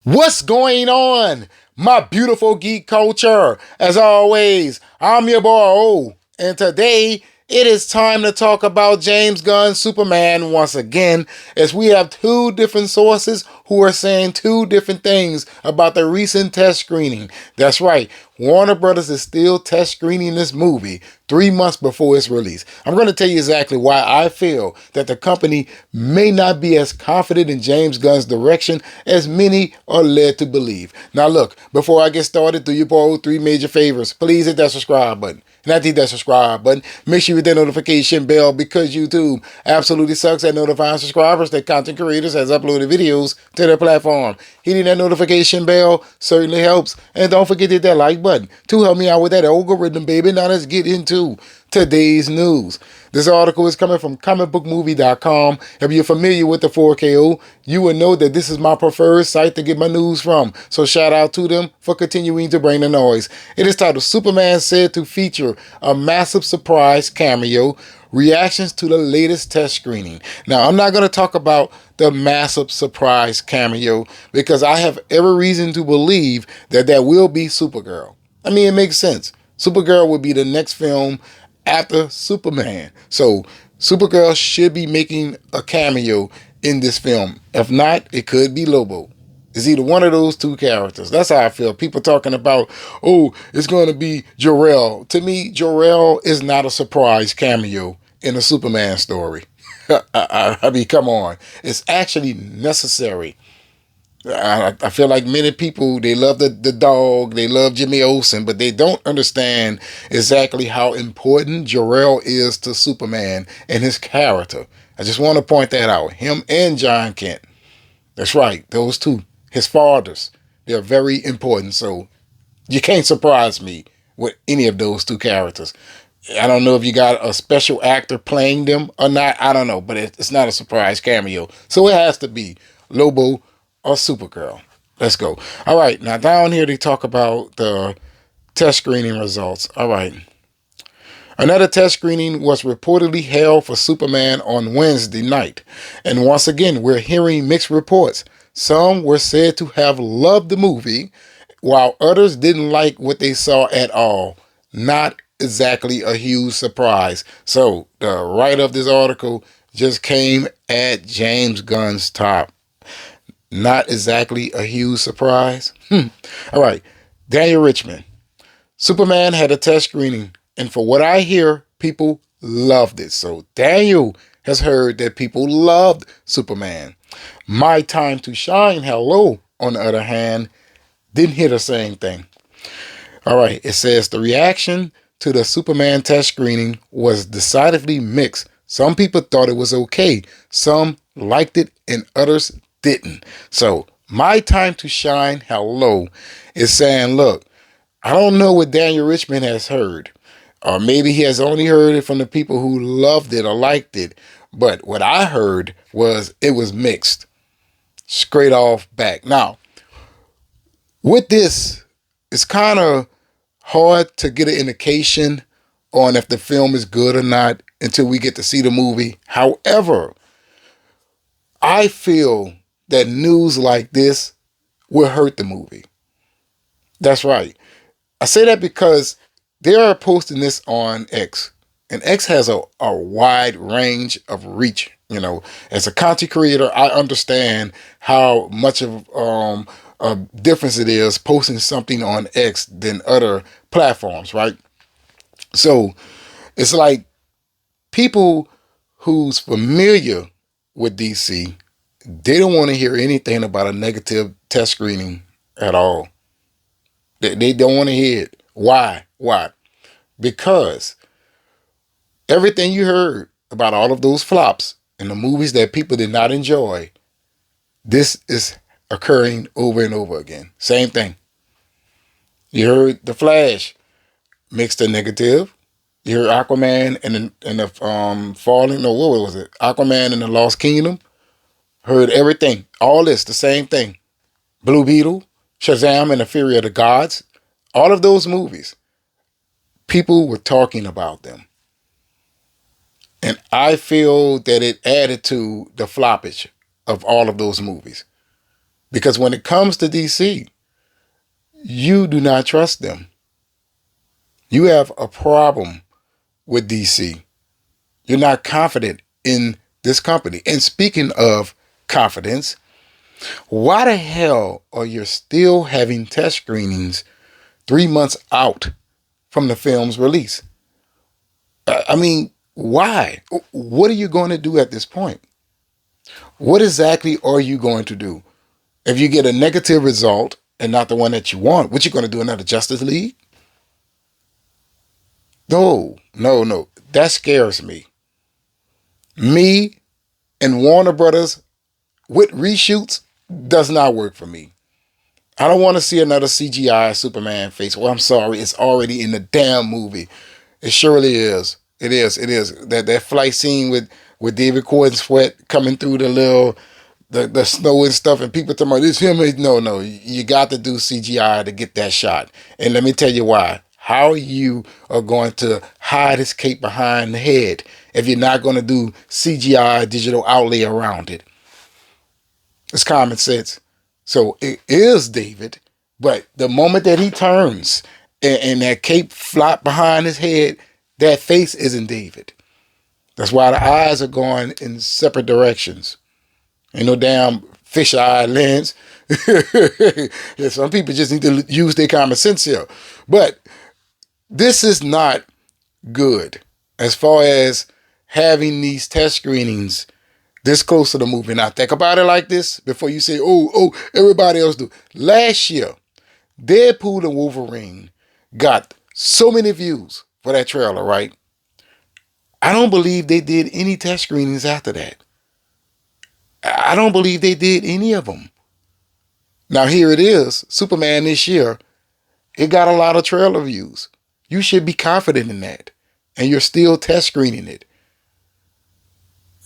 What's going on, my beautiful geek culture? As always, I'm your boy O, and today it is time to talk about James Gunn's Superman once again, as we have two different sources who are saying two different things about the recent test screening. That's right, Warner Brothers is still test screening this movie 3 months before its release. I'm going to tell you exactly why I feel that the company may not be as confident in James Gunn's direction as many are led to believe. Now, look, before I get started, do your boy three major favors. Please hit that subscribe button. Not hit that subscribe button. Make sure you hit that notification bell because YouTube absolutely sucks at notifying subscribers that content creators has uploaded videos to their platform. Hitting that notification bell certainly helps. And don't forget to hit that like button to help me out with that algorithm, baby. Now let's get into today's news. This article is coming from comicbookmovie.com. If you're familiar with the 4KO, you will know that this is my preferred site to get my news from. So shout out to them for continuing to bring the noise. It is titled Superman said to feature a massive surprise cameo, reactions to the latest test screening. Now, I'm not going to talk about the massive surprise cameo because I have every reason to believe that that will be Supergirl. I mean, it makes sense. Supergirl will be the next film after Superman. So Supergirl should be making a cameo in this film. If not, it could be Lobo. It's either one of those two characters. That's how I feel. People talking about, oh, it's going to be Jor-El. To me, Jor-El is not a surprise cameo in a Superman story. I mean, come on. It's actually necessary. I feel like many people, they love the dog, they love Jimmy Olsen, but they don't understand exactly how important Jor-El is to Superman and his character. I just want to point that out. Him and John Kent. That's right, those two. His fathers. They're very important, so you can't surprise me with any of those two characters. I don't know if you got a special actor playing them or not. I don't know, but it's not a surprise cameo. So it has to be Lobo or Supergirl. Let's go. All right, now down here they talk about the test screening results. All right. Another test screening was reportedly held for Superman on Wednesday night. And once again, we're hearing mixed reports. Some were said to have loved the movie, while others didn't like what they saw at all. Not exactly a huge surprise. So the writer of this article just came at James Gunn's top. Not exactly a huge surprise. All right. Daniel Richmond. Superman had a test screening, and for what I hear, people loved it. So Daniel has heard that people loved Superman. My Time to Shine, hello, on the other hand, didn't hear the same thing. All right. It says the reaction to the Superman test screening was decidedly mixed. Some people thought it was okay. Some liked it and others didn't. So My Time to Shine, hello, is saying, look, I don't know what Daniel Richmond has heard. Or maybe he has only heard it from the people who loved it or liked it. But what I heard was it was mixed. Straight off back. Now, with this, it's kind of hard to get an indication on if the film is good or not until we get to see the movie. However, I feel that news like this will hurt the movie. That's right. I say that because they are posting this on X. And X has a wide range of reach. You know, as a content creator, I understand how much of a difference it is posting something on X than other platforms, right? So it's like people who's familiar with DC, they don't want to hear anything about a negative test screening at all. They don't want to hear it. Why? Why? Because everything you heard about all of those flops and the movies that people did not enjoy, this is occurring over and over again. Same thing. You heard The Flash, mixed and negative. You heard Aquaman and the Falling, no, what was it? Aquaman and the Lost Kingdom. Heard everything. All this, the same thing. Blue Beetle, Shazam and the Fury of the Gods. All of those movies. People were talking about them. And I feel that it added to the floppage of all of those movies. Because when it comes to DC, you do not trust them. You have a problem with DC. You're not confident in this company. And speaking of confidence, why the hell are you still having test screenings 3 months out from the film's release? I mean, why? What are you going to do at this point? What exactly are you going to do? If you get a negative result and not the one that you want, what you going to do, another Justice League? No. That scares me. Me and Warner Brothers with reshoots does not work for me. I don't want to see another CGI Superman face. Well, I'm sorry, it's already in the damn movie. It surely is. It is. That flight scene with David Gordon Sweat coming through the snow and stuff, and people talking about this him. No, you got to do CGI to get that shot. And let me tell you why. How you are going to hide his cape behind the head if you're not going to do CGI digital outlay around it? It's common sense. So it is David, but the moment that he turns and that cape flop behind his head, that face isn't David. That's why the eyes are going in separate directions. Ain't no damn fisheye lens. Yeah, some people just need to use their common sense here. But this is not good as far as having these test screenings this close to the movie. Now think about it like this before you say, oh, everybody else do. Last year, Deadpool and Wolverine got so many views for that trailer, right? I don't believe they did any test screenings after that. I don't believe they did any of them. Now here it is, Superman this year, it got a lot of trailer views. You should be confident in that. And you're still test screening it.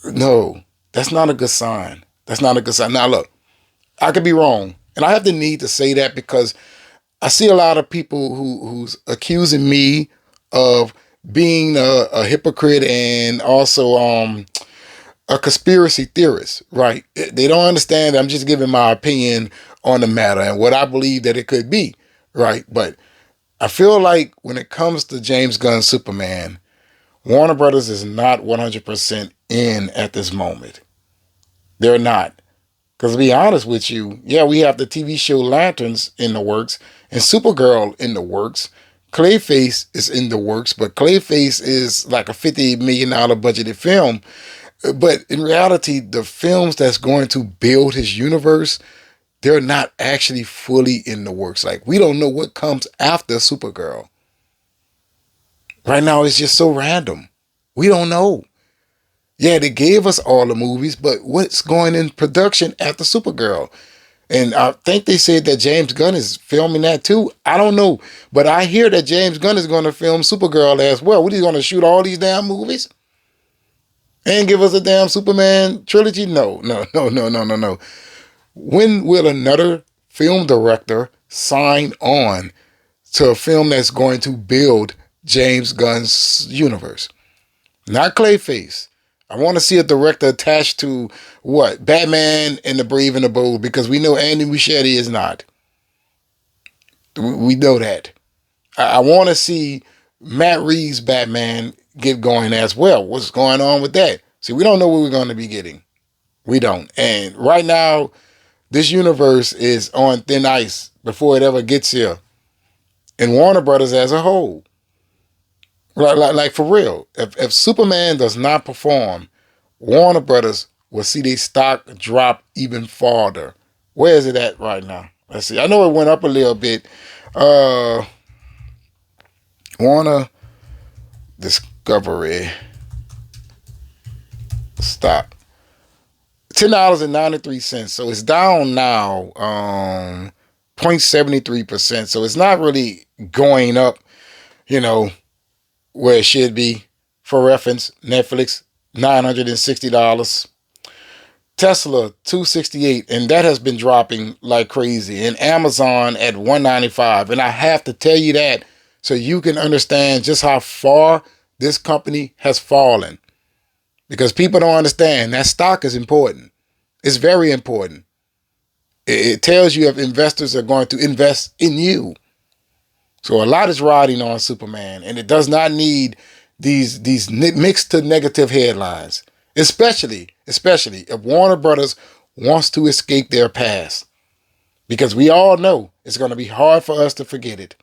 No, that's not a good sign. That's not a good sign. Now look, I could be wrong. And I have the need to say that because I see a lot of people who's accusing me of being a hypocrite and also a conspiracy theorist, right? They don't understand that I'm just giving my opinion on the matter and what I believe that it could be, right? But I feel like when it comes to James Gunn's Superman, Warner Brothers is not 100% in at this moment. They're not. Because to be honest with you, yeah, we have the TV show Lanterns in the works and Supergirl in the works. Clayface is in the works, but Clayface is like a $50 million budgeted film. But in reality, the films that's going to build his universe, they're not actually fully in the works. Like, we don't know what comes after Supergirl. Right now, it's just so random. We don't know. Yeah, they gave us all the movies, but what's going in production after Supergirl? And I think they said that James Gunn is filming that too. I don't know. But I hear that James Gunn is going to film Supergirl as well. What, are you going to shoot all these damn movies? And give us a damn Superman trilogy? No. When will another film director sign on to a film that's going to build James Gunn's universe? Not Clayface. I want to see a director attached to what? Batman and the Brave and the Bold, because we know Andy Muschietti is not. We know that. I want to see Matt Reeves' Batman get going as well. What's going on with that? See, we don't know what we're going to be getting. We don't. And right now, this universe is on thin ice before it ever gets here. And Warner Brothers as a whole. Like for real, if Superman does not perform, Warner Brothers will see their stock drop even farther. Where is it at right now? Let's see. I know it went up a little bit. Warner Discovery stock $10.93. So it's down now 0.73%. So it's not really going up, where it should be. For reference, Netflix, $960. Tesla, $268, and that has been dropping like crazy. And Amazon at $195. And I have to tell you that so you can understand just how far this company has fallen. Because people don't understand that stock is important. It's very important. It tells you if investors are going to invest in you. So a lot is riding on Superman, and it does not need these mixed to negative headlines, especially if Warner Brothers wants to escape their past, because we all know it's going to be hard for us to forget it.